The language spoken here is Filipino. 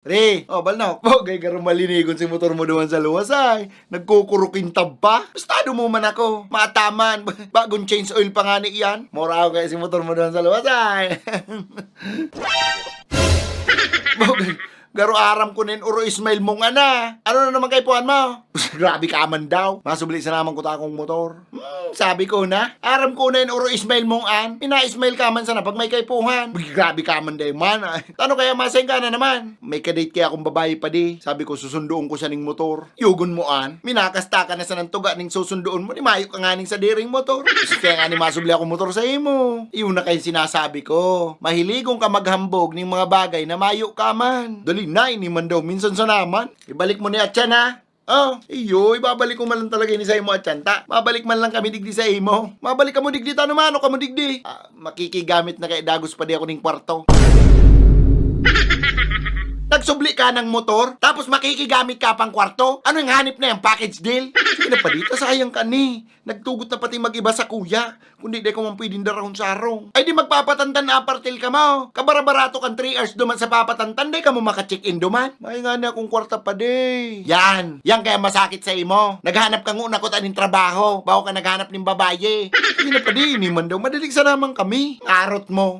Re, balnok. Bagay ka rin malinigon si motor mo doon sa luwas ay. Nagkukurukintab pa. Bastado mo man ako. Mataman. Bagong change oil pa nga ni iyan. Mura ako kaya si motor mo doon sa luwas ay. Bagay. Garo aram ko nin uro Ismail mong ana. Ano na naman kay puan mo? Grabe ka man daw. Masubli sa naman ko takong motor. Sabi ko na. Aram ko na uro Ismail mong an. Ina-Ismail ka man sana pag may kay puhan. Grabe ka man day man. Tano kaya maseng ka na naman? May kadate kaya akong babae pa di. Sabi ko susundoon ko siya ning motor. Yugon mo an. Minakasta ka na sa ng tuga ning susundoon mo. Ni mayo ka nga ning sa diring motor. Kaya nga ni masubli akong motor sa imo. Iyon na kayo sinasabi ko. Mahiligong ka maghambog ning mga bagay na mayo ka man. Dali na, iniman daw minsan sa naman. Ibalik mo ni Atyan ha. Iyo, ibabalik ko man lang talaga ni sa imo Atyan ta. Mabalik man lang kami digdi sa imo. Mabalik ka mo digdi, tano mano ka mo digdi. Makikigamit na kay Dagos pa di ako ning kwarto. Nagsubli ka ng motor, tapos makikigamit ka pang kwarto? Ano yung hanip na yung package deal? Sige na pa dito, sayang ka ni. Nagtugot na pati mag-iba sa kuya. Kundi di ko man pwedeng darahon sa arong. Ay di magpapatantan na apartil ka mo. Kabarabarato kang 3 hours duman sa papatantan, di ka mo maka-check-in duman. May nga na akong kwarta pa di. Yan kaya masakit sa imo. Naghanap ka nguna ko taning trabaho, bago ka naghanap ng babaye. Sige na pa di, ni man daw, madalig sa naman kami. Arot mo.